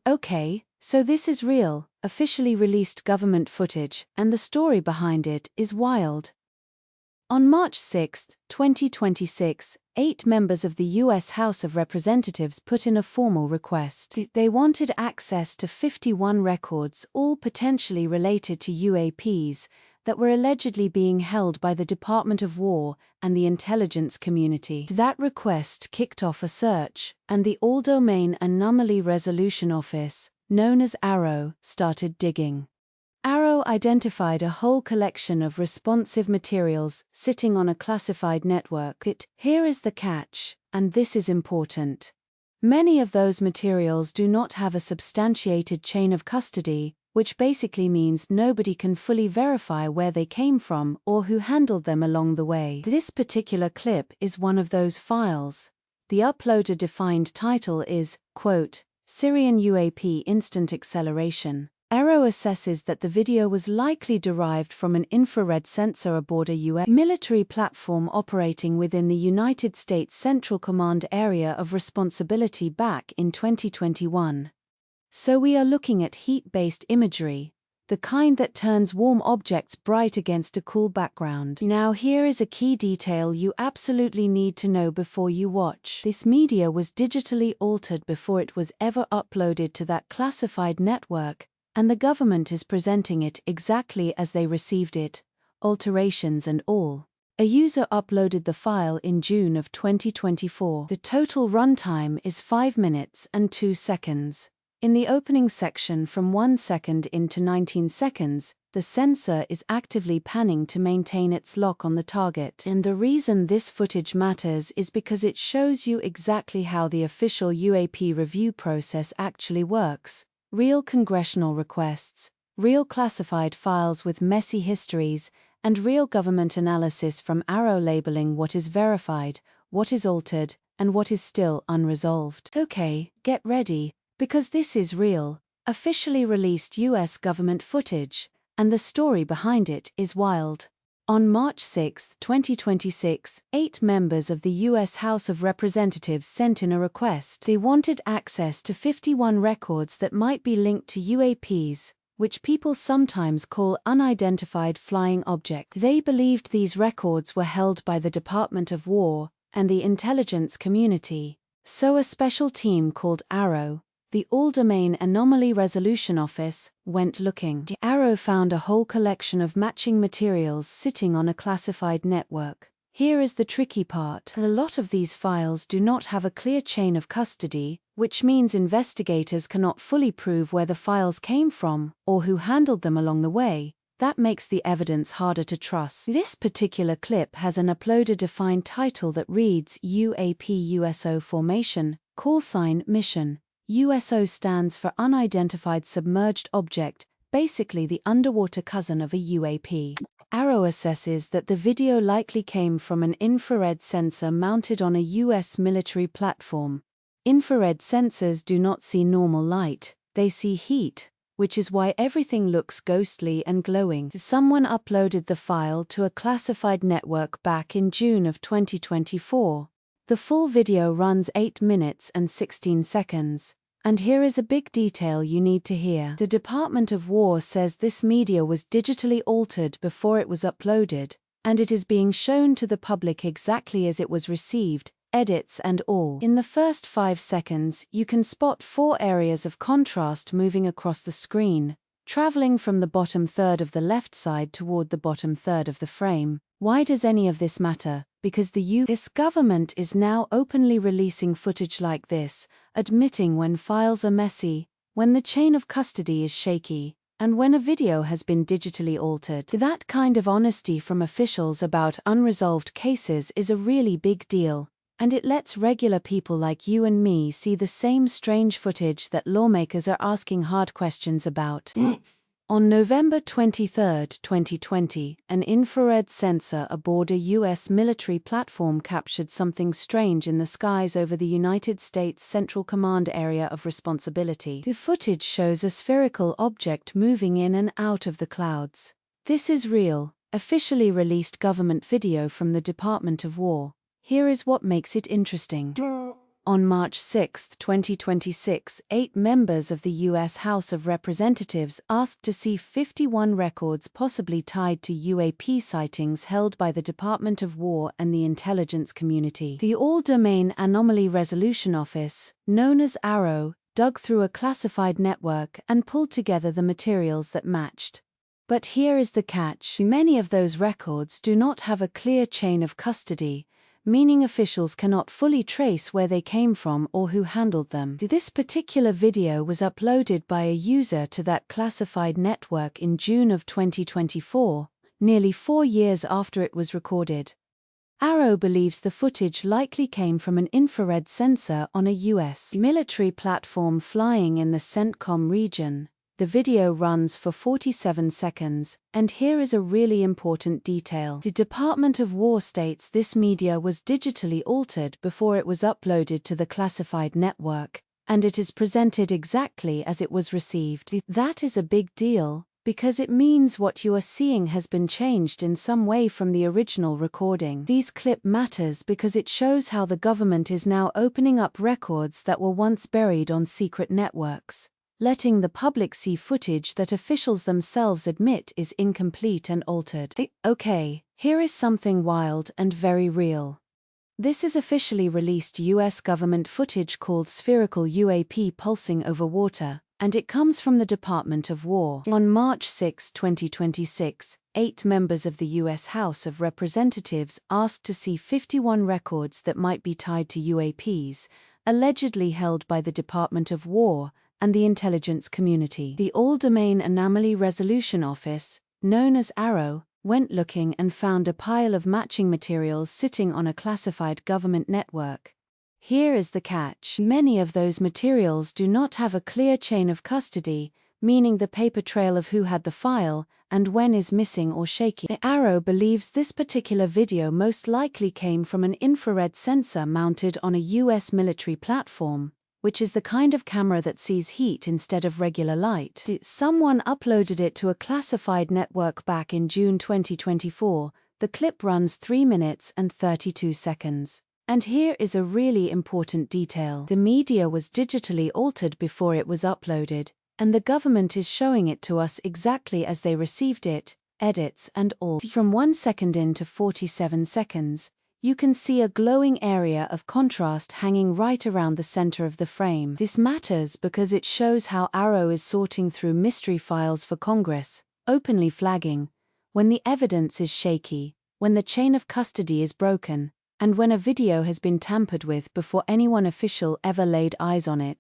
Okay, so this is real, officially released government footage, and the story behind it is wild. On March 6, 2026, 8 members of the U.S. House of Representatives put in a formal request. They wanted access to 51 records, all potentially related to UAPs, that were allegedly being held by the Department of War and the intelligence community. That request kicked off a search, and the All-Domain Anomaly Resolution Office, known as AARO, started digging. AARO identified a whole collection of responsive materials sitting on a classified network. Here is the catch, and this is important. Many of those materials do not have a substantiated chain of custody, which basically means nobody can fully verify where they came from or who handled them along the way. This particular clip is one of those files. The uploader-defined title is, quote, Syrian UAP Instant Acceleration. AARO assesses that the video was likely derived from an infrared sensor aboard a U.S. military platform operating within the United States Central Command Area of Responsibility back in 2021. So we are looking at heat-based imagery, the kind that turns warm objects bright against a cool background. Now here is a key detail you absolutely need to know before you watch. This media was digitally altered before it was ever uploaded to that classified network, and the government is presenting it exactly as they received it, alterations and all. A user uploaded the file in June of 2024. The total runtime is 5 minutes and 2 seconds. In the opening section from 1 second into 19 seconds, the sensor is actively panning to maintain its lock on the target. And the reason this footage matters is because it shows you exactly how the official UAP review process actually works. Real congressional requests, real classified files with messy histories, and real government analysis from AARO labeling what is verified, what is altered, and what is still unresolved. Okay, get ready, because this is real, officially released U.S. government footage, and the story behind it is wild. On March 6, 2026, 8 members of the U.S. House of Representatives sent in a request. They wanted access to 51 records that might be linked to UAPs, which people sometimes call unidentified flying objects. They believed these records were held by the Department of War and the intelligence community. So a special team called AARO, the All-Domain Anomaly Resolution Office, went looking. The AARO found a whole collection of matching materials sitting on a classified network. Here is the tricky part. A lot of these files do not have a clear chain of custody, which means investigators cannot fully prove where the files came from or who handled them along the way. That makes the evidence harder to trust. This particular clip has an uploader-defined title that reads UAP USO Formation, Call Sign Mission. USO stands for Unidentified Submerged Object, basically the underwater cousin of a UAP. AARO assesses that the video likely came from an infrared sensor mounted on a U.S. military platform. Infrared sensors do not see normal light, they see heat, which is why everything looks ghostly and glowing. Someone uploaded the file to a classified network back in June of 2024. The full video runs 8 minutes and 16 seconds. And here is a big detail you need to hear. The Department of War says this media was digitally altered before it was uploaded, and it is being shown to the public exactly as it was received, edits and all. In the first 5 seconds, you can spot 4 areas of contrast moving across the screen, traveling from the bottom third of the left side toward the bottom third of the frame. Why does any of this matter? Because this government is now openly releasing footage like this, admitting when files are messy, when the chain of custody is shaky, and when a video has been digitally altered. That kind of honesty from officials about unresolved cases is a really big deal, and it lets regular people like you and me see the same strange footage that lawmakers are asking hard questions about. On November 23, 2020, an infrared sensor aboard a U.S. military platform captured something strange in the skies over the United States Central Command Area of Responsibility. The footage shows a spherical object moving in and out of the clouds. This is real, officially released government video from the Department of War. Here is what makes it interesting. On March 6, 2026, 8 members of the U.S. House of Representatives asked to see 51 records possibly tied to UAP sightings held by the Department of War and the intelligence community. The All-Domain Anomaly Resolution Office, known as AARO, dug through a classified network and pulled together the materials that matched. But here is the catch: many of those records do not have a clear chain of custody, meaning officials cannot fully trace where they came from or who handled them. This particular video was uploaded by a user to that classified network in June of 2024, nearly 4 years after it was recorded. AARO believes the footage likely came from an infrared sensor on a U.S. military platform flying in the CENTCOM region. The video runs for 47 seconds, and here is a really important detail. The Department of War states this media was digitally altered before it was uploaded to the classified network, and it is presented exactly as it was received. That is a big deal, because it means what you are seeing has been changed in some way from the original recording. This clip matters because it shows how the government is now opening up records that were once buried on secret networks, letting the public see footage that officials themselves admit is incomplete and altered. Okay, here is something wild and very real. This is officially released U.S. government footage called spherical UAP pulsing over water, and it comes from the Department of War. On March 6, 2026, 8 members of the U.S. House of Representatives asked to see 51 records that might be tied to UAPs, allegedly held by the Department of War and the intelligence community. The All-Domain Anomaly Resolution Office, known as AARO, went looking and found a pile of matching materials sitting on a classified government network. Here is the catch: many of those materials do not have a clear chain of custody, meaning the paper trail of who had the file and when is missing or shaky. AARO believes this particular video most likely came from an infrared sensor mounted on a U.S. military platform, which is the kind of camera that sees heat instead of regular light. Someone uploaded it to a classified network back in June 2024. The clip runs 3 minutes and 32 seconds. And here is a really important detail: the media was digitally altered before it was uploaded, and the government is showing it to us exactly as they received it, edits and all. From 1 second in to 47 seconds, you can see a glowing area of contrast hanging right around the center of the frame. This matters because it shows how AARO is sorting through mystery files for Congress, openly flagging when the evidence is shaky, when the chain of custody is broken, and when a video has been tampered with before anyone official ever laid eyes on it.